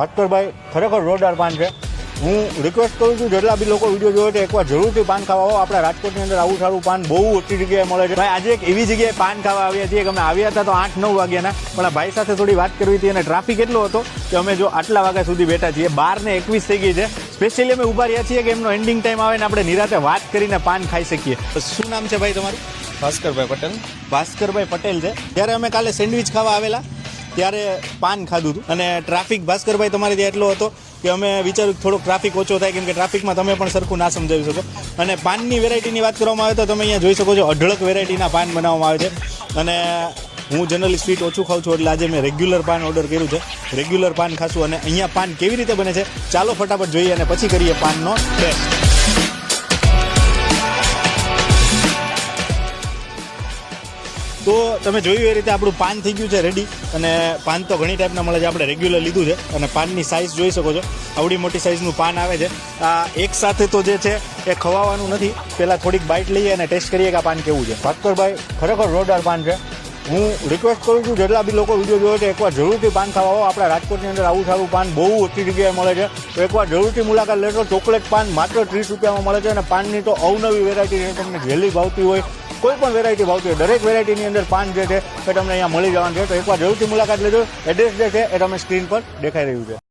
ભાસ્કરભાઈ ખરેખર જોરદાર પાન છે. હું રિક્વેસ્ટ કરું છું જેટલા બી લોકો વિડીયો જોયો છે એકવાર જરૂરથી પાન ખાવા આવો. આપણા રાજકોટની અંદર આવું સારું પાન બહુ ઓછી જગ્યાએ મળે છે. ભાઈ આજે એક એવી જગ્યાએ પાન ખાવા આવ્યા છીએ કે અમે આવ્યા હતા તો 8-9 વાગ્યાના, પણ આ ભાઈ સાથે થોડી વાત કરવી હતી અને ટ્રાફિક એટલો હતો કે અમે જો આટલા વાગ્યા સુધી બેઠા છીએ. 12:21 થઈ ગઈ છે. સ્પેશિયલી અમે ઉભા રહ્યા છીએ કે એમનો એન્ડિંગ ટાઈમ આવે ને આપણે નિરાતે વાત કરીને પાન ખાઈ શકીએ. શું નામ છે ભાઈ તમારું? ભાસ્કરભાઈ પટેલ. ભાસ્કરભાઈ પટેલ છે. જ્યારે અમે કાલે સેન્ડવિચ ખાવા આવેલા ત્યારે પાન ખાધું હતું અને ટ્રાફિક ભાસ્કરભાઈ તમારે ત્યાં એટલો હતો કે અમે વિચાર્યું થોડોક ટ્રાફિક ઓછો થાય, કેમ કે ટ્રાફિકમાં તમે પણ સરખું ના સમજાવી શકો. અને પાનની વેરાયટીની વાત કરવામાં આવે તો તમે અહીંયા જોઈ શકો છો અઢળક વેરાયટીના પાન બનાવવામાં આવે છે. અને હું જનરલી સ્વીટ ઓછું ખાઉં છું એટલે આજે મેં રેગ્યુલર પાન ઓર્ડર કર્યું છે. રેગ્યુલર પાન ખાશું અને અહીંયા પાન કેવી રીતે બને છે ચાલો ફટાફટ જોઈએ અને પછી કરીએ પાનનો ટેસ્ટ. તો તમે જોયું એ રીતે આપણું પાન થઈ ગયું છે રેડી. અને પાન તો ઘણી ટાઈપના મળે છે, આપણે રેગ્યુલર લીધું છે. અને પાનની સાઇઝ જોઈ શકો છો, આવડી મોટી સાઇઝનું પાન આવે છે. આ એક સાથે તો જે છે એ ખવાવાનું નથી, પહેલાં થોડીક બાઇટ લઈએ અને ટેસ્ટ કરીએ કે આ પાન કેવું છે. ભાસ્કરભાઈ ખરેખર જોરદાર પાન છે. હું રિક્વેસ્ટ કરું છું જેટલા બી લોકો વિડીયો જોયો છે એકવાર જરૂરથી પાન ખાવા આવો. આપણા રાજકોટની અંદર આવું સારું પાન બહુ ઓછી જગ્યાએ મળે છે, તો એકવાર જરૂરથી મુલાકાત લેશો. ચોકલેટ પાન માત્ર 30 રૂપિયામાં મળે છે અને પાનની તો અવનવી વેરાયટી છે. તમને જેલી ભાવતી હોય, કોઈ પણ વેરાયટી ભાવતી હોય, દરેક વેરાયટીની અંદર પાન જે છે એ તમને અહીંયા મળી જવાનું છે. તો એકવાર જરૂરથી મુલાકાત લેજો. એડ્રેસ જે છે એ તમે સ્ક્રીન પર દેખાઈ રહ્યું છે.